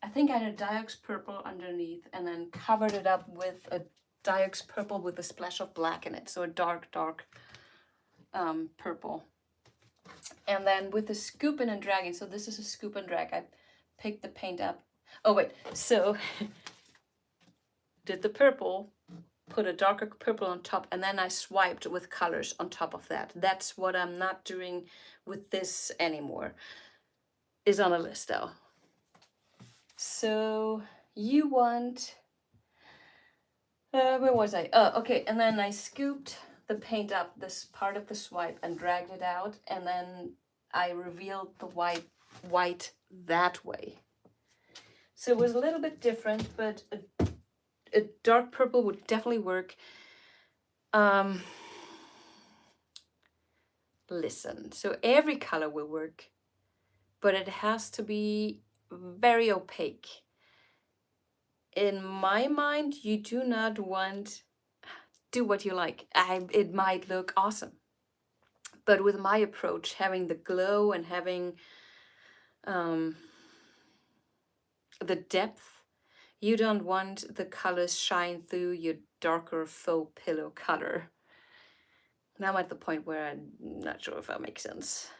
I think I had a Diox purple underneath and then covered it up with a Diox purple with a splash of black in it. So a dark purple. And then with the scooping and dragging, so this is a scoop and drag, I picked the paint up. Oh wait, so did the purple, put a darker purple on top, and then I swiped with colors on top of that. That's what I'm not doing with this anymore. Is on a list though. So you want, where was I? Oh, okay, and then I scooped the paint up, this part of the swipe, and dragged it out, and then I revealed the white that way. So it was a little bit different, but a dark purple would definitely work. Listen, so every color will work, but it has to be very opaque. In my mind, you do not want, do what you like. It might look awesome. But with my approach, having the glow and having the depth, you don't want the colors shine through your darker faux pillow color. Now I'm at the point where I'm not sure if that makes sense.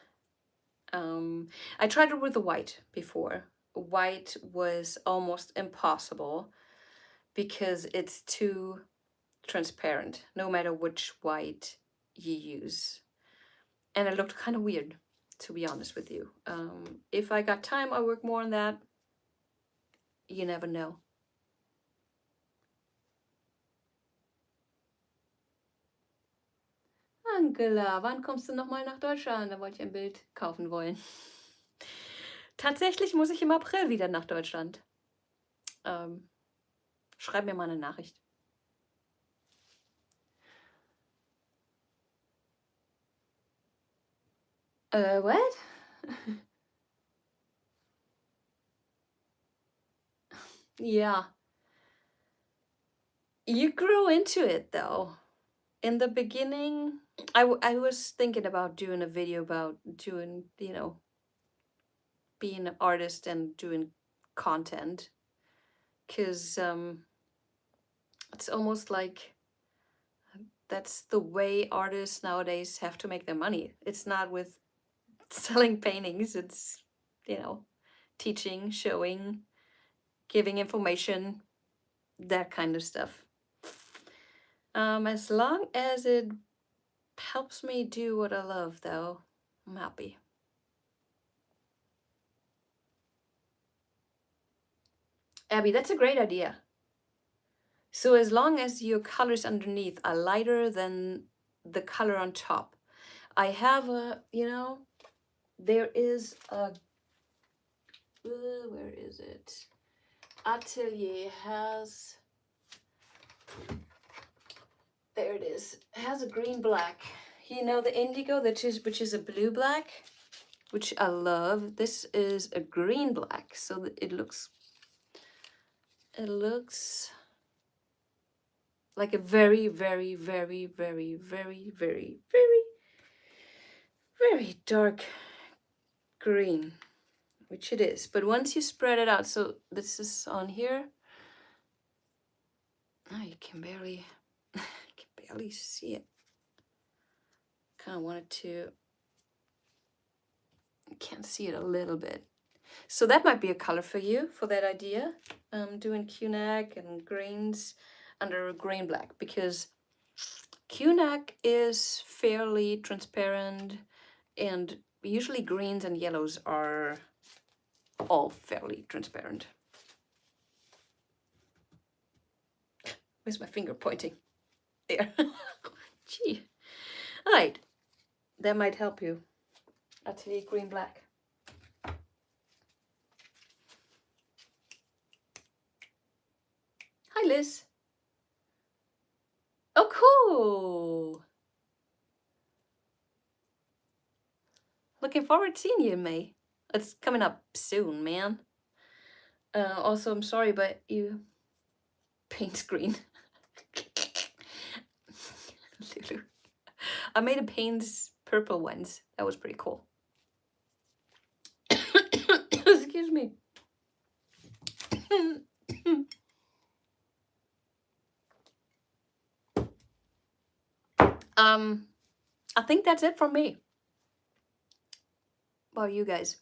I tried it with the white before. White was almost impossible because it's too transparent, no matter which white you use. And it looked kind of weird, to be honest with you. If I got time, I'll work more on that. You never know. Angela, wann kommst du nochmal nach Deutschland? Da wollte ich ein Bild kaufen wollen. Tatsächlich muss ich im April wieder nach Deutschland. Schreib mir mal eine Nachricht. What? Yeah. You grow into it though. In the beginning, I was thinking about doing a video about doing, being an artist and doing content. Because it's almost like that's the way artists nowadays have to make their money. It's not with selling paintings, it's, teaching, showing, giving information, that kind of stuff. As long as it helps me do what I love, though, I'm happy. Abby, that's a great idea. So as long as your colors underneath are lighter than the color on top. I have a, there is a, where is it? Atelier has, there it is, has a green black. You know the indigo, which is a blue black, which I love. This is a green black, so it looks like a very, very, very, very, very, very, very, very dark green, which it is. But once you spread it out, so this is on here. Oh, you can barely, see it. Kind of wanted to, you can see it a little bit. So that might be a color for you, for that idea. Doing Q-neck and greens under green black, because Q-neck is fairly transparent, and usually greens and yellows are all fairly transparent. Where's my finger pointing? There. Gee. All right. That might help you. Atelier green black. Hi, Liz. Oh, cool. Looking forward to seeing you in May. It's coming up soon, man. Also, I'm sorry, but you paint green. Lulu. I made a paints purple once. That was pretty cool. Excuse me. I think that's it from me. What about you guys?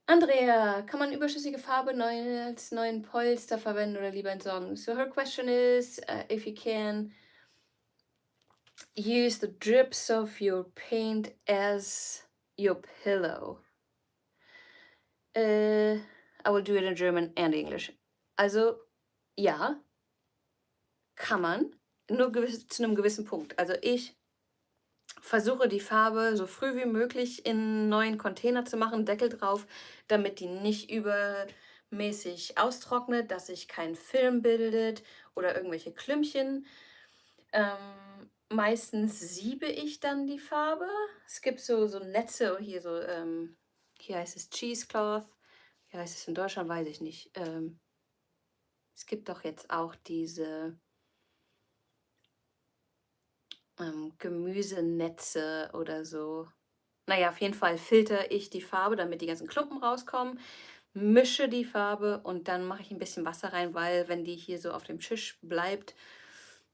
Andrea, kann man überschüssige Farbe als neuen Polster verwenden oder lieber entsorgen? So her question is if you can use the drips of your paint as your pillow. I will do it in German and English. Also, ja, kann man, nur zu einem gewissen Punkt. Also ich versuche die Farbe so früh wie möglich in einen neuen Container zu machen, Deckel drauf, damit die nicht übermäßig austrocknet, dass sich kein Film bildet oder irgendwelche Klümpchen. Meistens siebe ich dann die Farbe. Es gibt so Netze, hier so, hier heißt es Cheesecloth. Wie heißt es in Deutschland, weiß ich nicht. Es gibt doch jetzt auch diese Gemüsenetze oder so. Naja, auf jeden Fall filter ich die Farbe, damit die ganzen Klumpen rauskommen, mische die Farbe und dann mache ich ein bisschen Wasser rein, weil wenn die hier so auf dem Tisch bleibt,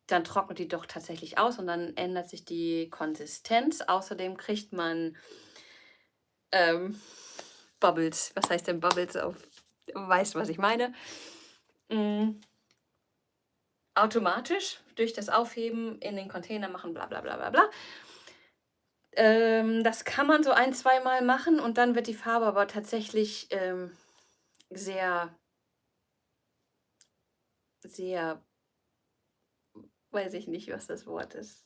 dann trocknet die doch tatsächlich aus und dann ändert sich die Konsistenz. Außerdem kriegt man Bubbles. Was heißt denn Bubbles auf? Weißt du, was ich meine? Automatisch durch das Aufheben in den Container machen, bla bla bla bla bla. Das kann man so 1-2 Mal machen und dann wird die Farbe aber tatsächlich sehr, sehr, weiß ich nicht, was das Wort ist.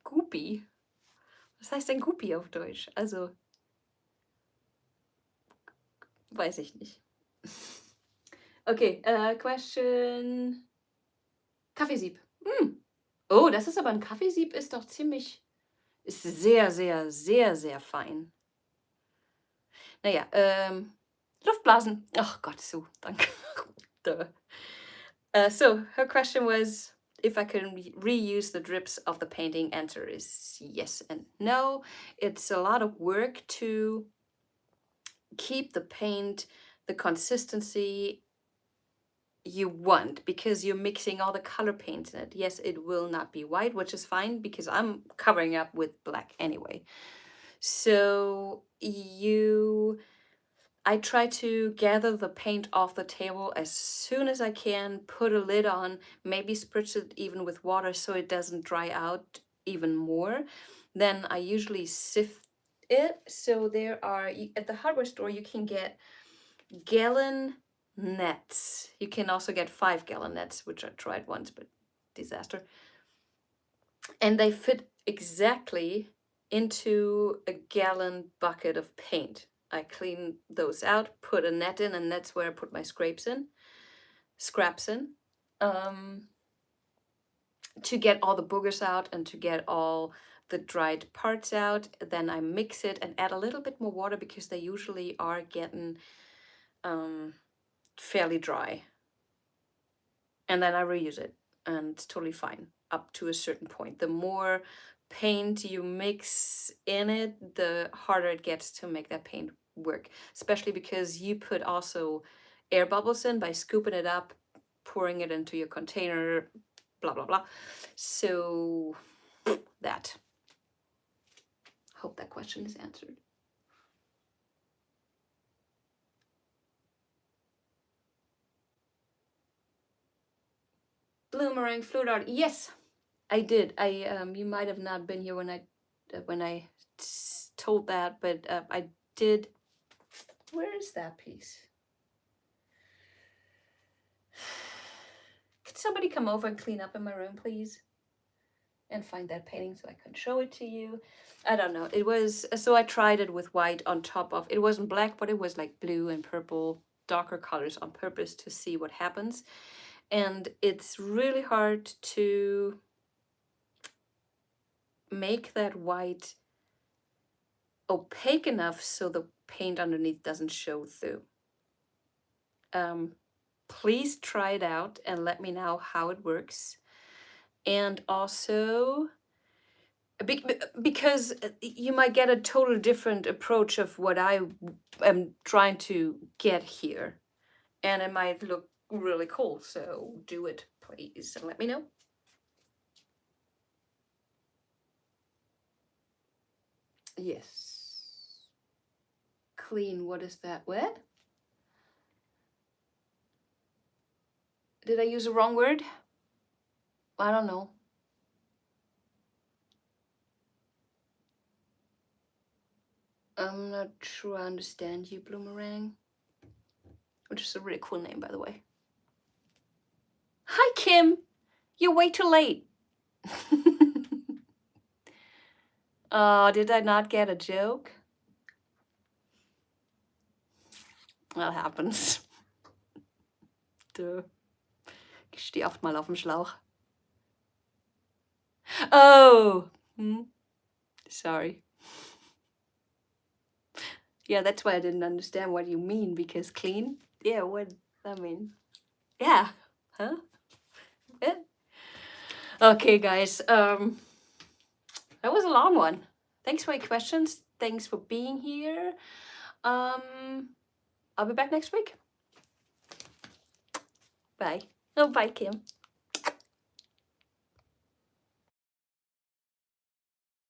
Goopy. Was heißt denn Goopy auf Deutsch? Also, weiß ich nicht. Okay, question. Kaffeesieb. Oh, das ist aber ein Kaffeesieb, ist doch ziemlich, ist sehr, sehr, sehr, sehr fein. Naja, Luftblasen. Oh Gott, so, danke. So, her question was if I can reuse the drips of the painting. Answer is yes and no. It's a lot of work to keep the paint, the consistency you want, because you're mixing all the color paints in it. Yes, it will not be white, which is fine because I'm covering up with black anyway. So I try to gather the paint off the table as soon as I can, put a lid on, maybe spritz it even with water so it doesn't dry out even more. Then I usually sift it. So there are, at the hardware store, you can get gallon nets. You can also get 5-gallon nets, which I tried once, but disaster. And they fit exactly into a gallon bucket of paint. I clean those out, put a net in, and that's where I put my scraps in, to get all the boogers out and to get all the dried parts out. Then I mix it and add a little bit more water because they usually are getting fairly dry. And then I reuse it, and it's totally fine up to a certain point. The more paint you mix in it, the harder it gets to make that paint work, especially because you put also air bubbles in by scooping it up, pouring it into your container, blah blah blah. So that, hope that question is answered. Bloomerang fluidart, yes, I did. You might have not been here when I told that, but I did. Where is that piece? Could somebody come over and clean up in my room, please? And find that painting so I can show it to you. I don't know. It was, so I tried it with white on top of, it wasn't black, but it was like blue and purple, darker colors on purpose to see what happens. And it's really hard to make that white opaque enough so the paint underneath doesn't show through. Please try it out and let me know how it works. And also, because you might get a total different approach of what I am trying to get here, and it might look really cool. So do it, please, and let me know. Yes. Clean, what is that? What? Did I use the wrong word? I don't know. I'm not sure I understand you, Bloomerang. Which is a really cool name, by the way. Hi, Kim. You're way too late. Oh, did I not get a joke? That happens. Duh. Ich stehe oft mal auf dem Schlauch. Oh! Sorry. Yeah, that's why I didn't understand what you mean, because clean? Yeah, what? I mean, yeah. Huh? Yeah. Okay, guys. That was a long one. Thanks for your questions. Thanks for being here. I'll be back next week. Bye. Oh, bye, Kim.